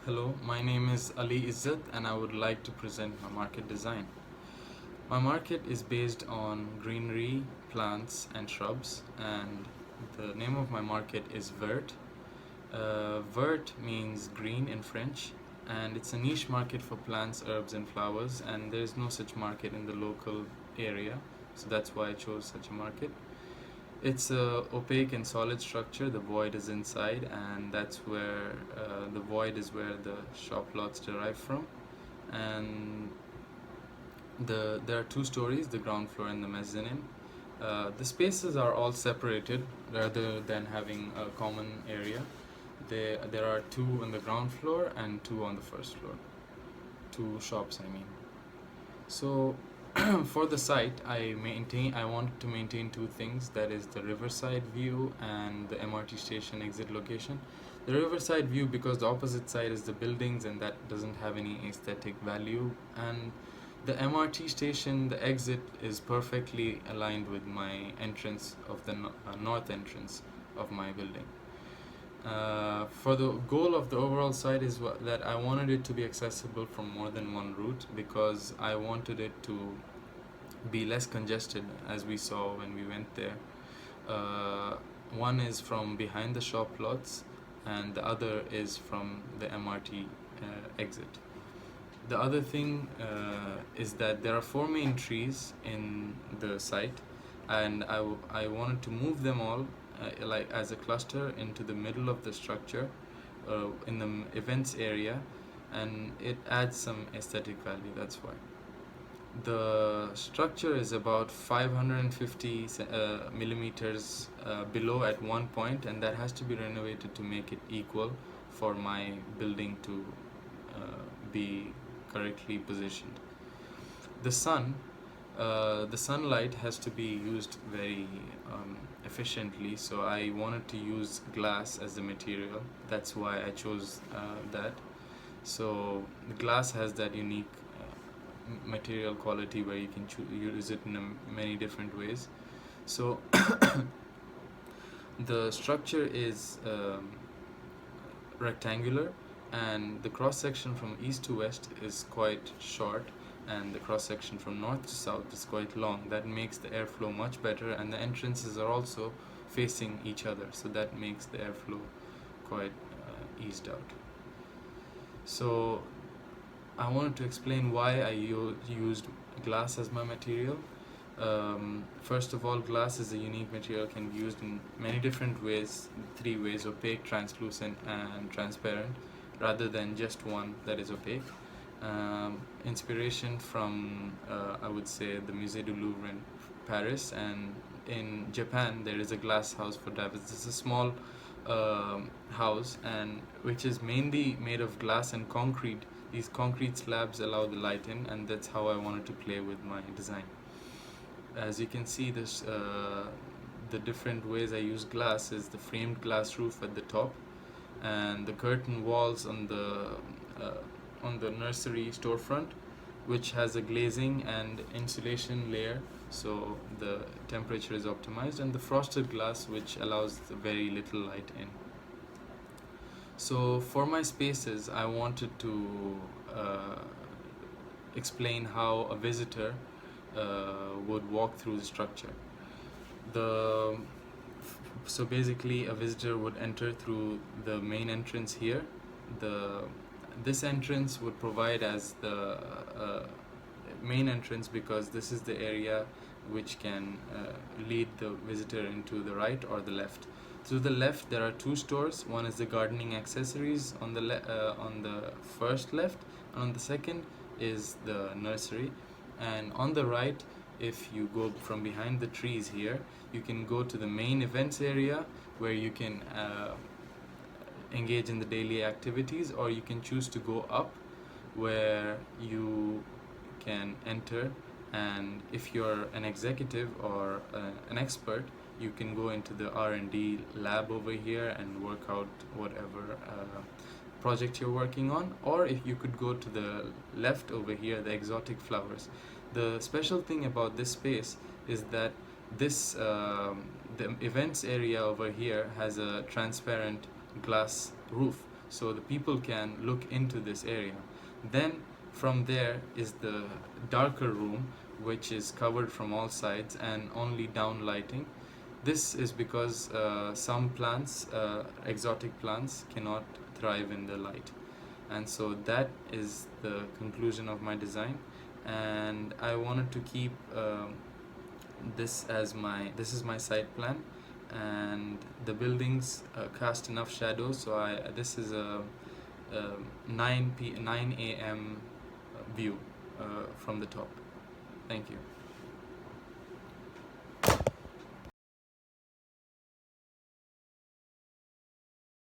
Hello, my name is Ali Izzath and I would like to present my market design. My market is based on greenery, plants and shrubs, and the name of my market is Vert. Vert means green in French, and it's a niche market for plants, herbs and flowers, and there is no such market in the local area, so that's why I chose such a market. It's a opaque and solid structure. The void is inside, and that's where the void is where the shop lots derive from. And there are two stories: the ground floor and the mezzanine. The spaces are all separated rather than having a common area. There are two on the ground floor and two on the first floor. Two shops, I mean. So for the site, I want to maintain two things, that is the riverside view and the MRT station exit location. The riverside view because the opposite side is the buildings and that doesn't have any aesthetic value, and the MRT station, the exit is perfectly aligned with my entrance of the north entrance of my building. For the goal of the overall site is that I wanted it to be accessible from more than one route, because I wanted it to be less congested, as we saw when we went there. One is from behind the shop lots, and the other is from the MRT exit. The other thing is that there are four main trees in the site, and I wanted to move them all like as a cluster into the middle of the structure in the events area, and it adds some aesthetic value. That's why. The structure is about 550 millimeters below at one point, and that has to be renovated to make it equal for my building to be correctly positioned. The the sunlight has to be used very efficiently, so I wanted to use glass as the material. That's why I chose that. So the glass has that unique material quality where you can use it in many different ways. So the structure is rectangular, and the cross section from east to west is quite short, and the cross section from north to south is quite long. That makes the airflow much better, and the entrances are also facing each other, so that makes the airflow quite eased out. So I wanted to explain why I used glass as my material. First of all, glass is a unique material, can be used in many different ways, three ways: opaque, translucent, and transparent, rather than just one that is opaque. Inspiration from, I would say, the Musée du Louvre in Paris, and in Japan there is a glass house for divers. It's a small house, and which is mainly made of glass and concrete. These concrete slabs allow the light in, and that's how I wanted to play with my design. As you can see, the different ways I use glass is the framed glass roof at the top, and the curtain walls on the nursery storefront, which has a glazing and insulation layer, so the temperature is optimized, and the frosted glass, which allows very little light in. So for my spaces, I wanted to explain how a visitor would walk through the structure. The so basically, a visitor would enter through the main entrance here. This entrance would provide as the main entrance, because this is the area which can lead the visitor into the right or the left. To the left, there are two stores. One is the gardening accessories on the first left, and on the second is the nursery. And on the right, if you go from behind the trees here, you can go to the main events area, where you can engage in the daily activities, or you can choose to go up, where you can enter, and if you're an executive or an expert, you can go into the R&D lab over here and work out whatever project you're working on. Or if you could go to the left over here, the exotic flowers. The special thing about this space is that the events area over here has a transparent glass roof, so the people can look into this area. Then from there is the darker room, which is covered from all sides and only down lighting. This is because some plants, exotic plants, cannot thrive in the light. And so that is the conclusion of my design. And I wanted to keep this is my site plan, and the buildings cast enough shadows. So this is a 9 a.m. view from the top. Thank you.